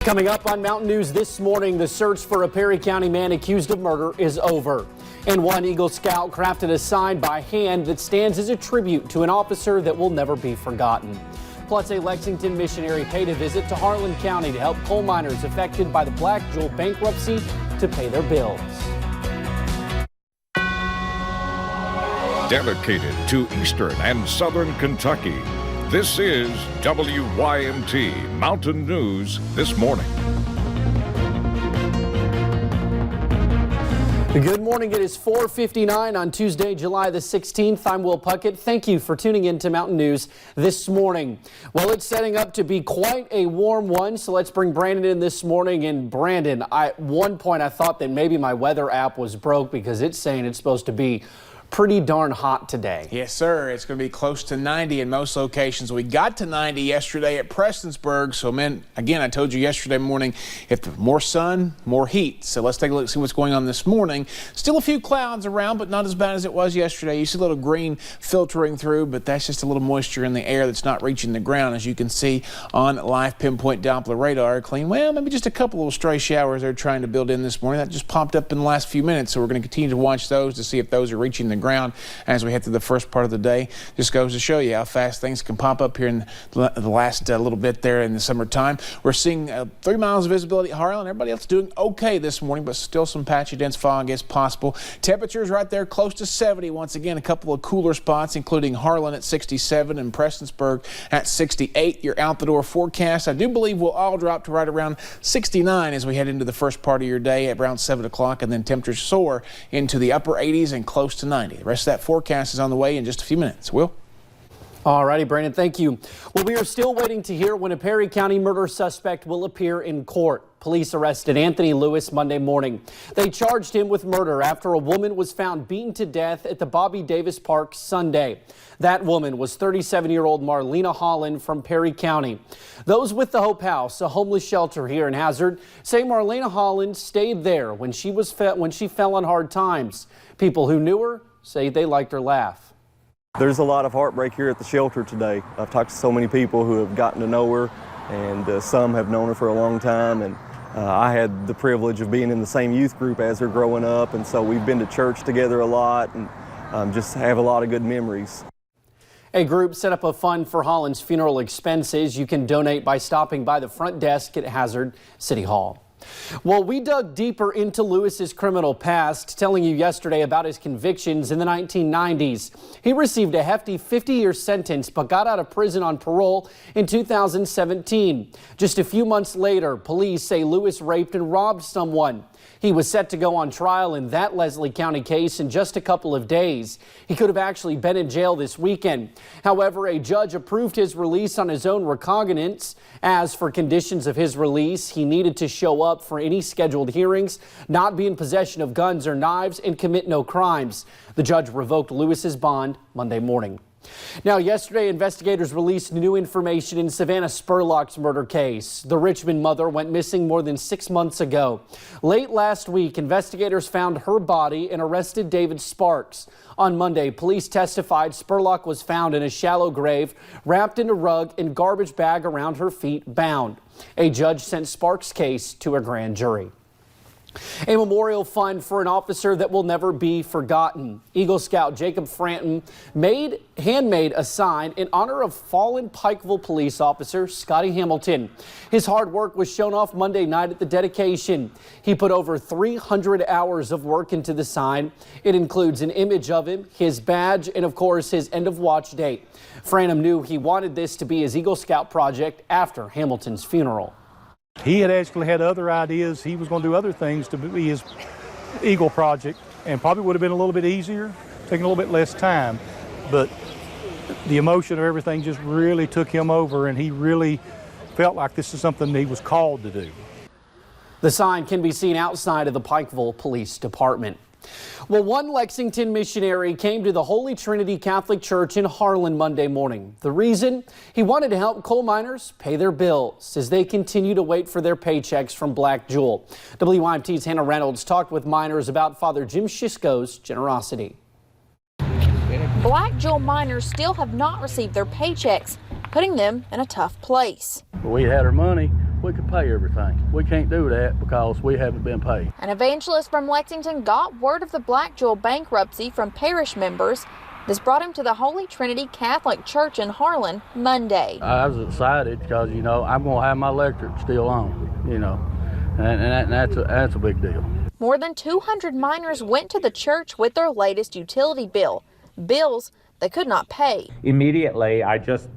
Coming up on Mountain News this morning, the search for a Perry County man accused of murder is over. And one Eagle Scout crafted a sign by hand that stands as a tribute to an officer that will never be forgotten. Plus, a Lexington missionary paid a visit to Harlan County to help coal miners affected by the Black Jewel bankruptcy to pay their bills. Dedicated to Eastern and Southern Kentucky, this is WYMT Mountain News This Morning. Good morning. It is 4:59 on Tuesday, July the 16th. I'm Will Puckett. Thank you for tuning in to Mountain News this morning. Well, it's setting up to be quite a warm one, so let's bring Brandon in this morning. And Brandon, at one point I thought that maybe my weather app was broke because it's saying it's supposed to be pretty darn hot today. Yes, sir. It's going to be close to 90 in most locations. We got to 90 yesterday at Prestonsburg. So, man, again, I told you yesterday morning, if more sun, more heat. So let's take a look and see what's going on this morning. Still a few clouds around, but not as bad as it was yesterday. You see a little green filtering through, but that's just a little moisture in the air that's not reaching the ground. As you can see on live pinpoint Doppler radar, clean. Well, maybe just a couple little stray showers they're trying to build in this morning. That just popped up in the last few minutes. So we're going to continue to watch those to see if those are reaching the ground as we head through the first part of the day. Just goes to show you how fast things can pop up here in the last little bit there in the summertime. We're seeing 3 miles of visibility at Harlan. Everybody else doing okay this morning, but still some patchy dense fog is possible. Temperatures right there close to 70. Once again, a couple of cooler spots, including Harlan at 67 and Prestonsburg at 68. Your out the door forecast, I do believe, will all drop to right around 69 as we head into the first part of your day at around 7 o'clock, and then temperatures soar into the upper 80s and close to 90. The rest of that forecast is on the way in just a few minutes. Will? All righty, Brandon, thank you. Well, we are still waiting to hear when a Perry County murder suspect will appear in court. Police arrested Anthony Lewis Monday morning. They charged him with murder after a woman was found beaten to death at the Bobby Davis Park Sunday. That woman was 37-year-old Marlena Holland from Perry County. Those with the Hope House, a homeless shelter here in Hazard, say Marlena Holland stayed there when she fell on hard times. People who knew her say they liked her laugh. There's a lot of heartbreak here at the shelter today. I've talked to so many people who have gotten to know her, and some have known her for a long time. And I had the privilege of being in the same youth group as her growing up, and so we've been to church together a lot and just have a lot of good memories. A group set up a fund for Holland's funeral expenses. You can donate by stopping by the front desk at Hazard City Hall. Well, we dug deeper into Lewis's criminal past, telling you yesterday about his convictions in the 1990s. He received a hefty 50-year sentence, but got out of prison on parole in 2017. Just a few months later, police say Lewis raped and robbed someone. He was set to go on trial in that Leslie County case in just a couple of days. He could have actually been in jail this weekend. However, a judge approved his release on his own recognizance. As for conditions of his release, he needed to show up for any scheduled hearings, not be in possession of guns or knives, and commit no crimes. The judge revoked Lewis's bond Monday morning. Now, yesterday, investigators released new information in Savannah Spurlock's murder case. The Richmond mother went missing more than 6 months ago. Late last week, investigators found her body and arrested David Sparks. On Monday, police testified Spurlock was found in a shallow grave, wrapped in a rug and garbage bag around her feet, bound. A judge sent Sparks' case to a grand jury. A memorial fund for an officer that will never be forgotten. Eagle Scout Jacob Franton handmade a sign in honor of fallen Pikeville police officer Scotty Hamilton. His hard work was shown off Monday night at the dedication. He put over 300 hours of work into the sign. It includes an image of him, his badge, and of course his end of watch date. Franton knew he wanted this to be his Eagle Scout project after Hamilton's funeral. He had actually had other ideas. He was going to do other things to be his Eagle project, and probably would have been a little bit easier, taking a little bit less time. But the emotion of everything just really took him over, and he really felt like this is something he was called to do. The sign can be seen outside of the Pikeville Police Department. Well, one Lexington missionary came to the Holy Trinity Catholic Church in Harlan Monday morning. The reason? He wanted to help coal miners pay their bills as they continue to wait for their paychecks from Black Jewel. WYMT's Hannah Reynolds talked with miners about Father Jim Shisco's generosity. Black Jewel miners still have not received their paychecks, putting them in a tough place. We had our money. we could pay everything. We can't do that because we haven't been paid. An evangelist from Lexington got word of the Black Jewel bankruptcy from parish members. This brought him to the Holy Trinity Catholic Church in Harlan Monday. I was excited because, you know, I'm going to have my electric still on, you know, and that's a big deal. More than 200 miners went to the church with their latest utility bill, bills they could not pay. Immediately, I just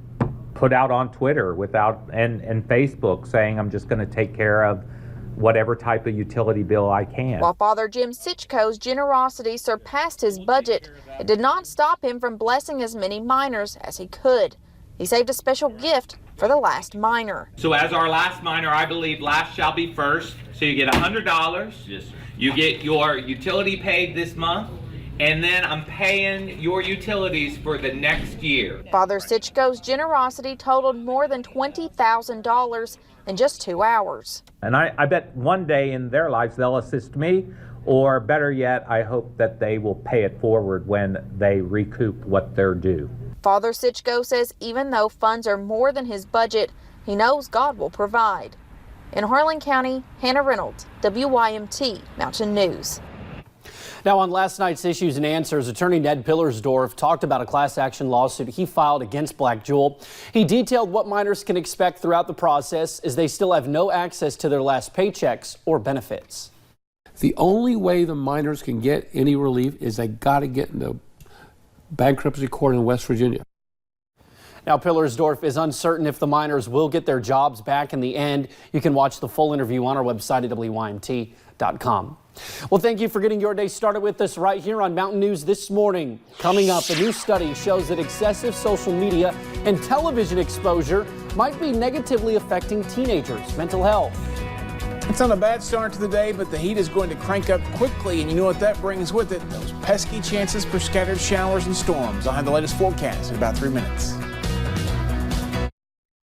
put out on Twitter and Facebook saying I'm just going to take care of whatever type of utility bill I can. While Father Jim Sitchko's generosity surpassed his budget, it did not stop him from blessing as many miners as he could. He saved a special gift for the last miner. So as our last miner, I believe last shall be first. So you get $100. You get your utility paid this month, and then I'm paying your utilities for the next year. Father Sitchko's generosity totaled more than $20,000 in just 2 hours. And I bet one day in their lives they'll assist me, or better yet, I hope that they will pay it forward when they recoup what they're due. Father Sitchko says even though funds are more than his budget, he knows God will provide. In Harlan County, Hannah Reynolds, WYMT Mountain News. Now, on last night's Issues and Answers, attorney Ned Pillersdorf talked about a class action lawsuit he filed against Black Jewel. He detailed what miners can expect throughout the process as they still have no access to their last paychecks or benefits. The only way the miners can get any relief is they got to get into bankruptcy court in West Virginia. Now, Pillersdorf is uncertain if the miners will get their jobs back in the end. You can watch the full interview on our website at WYMT.com. Well, thank you for getting your day started with us right here on Mountain News this morning. Coming up, a new study shows that excessive social media and television exposure might be negatively affecting teenagers' mental health. It's not a bad start to the day, but the heat is going to crank up quickly, and you know what that brings with it? Those pesky chances for scattered showers and storms. I'll have the latest forecast in about 3 minutes.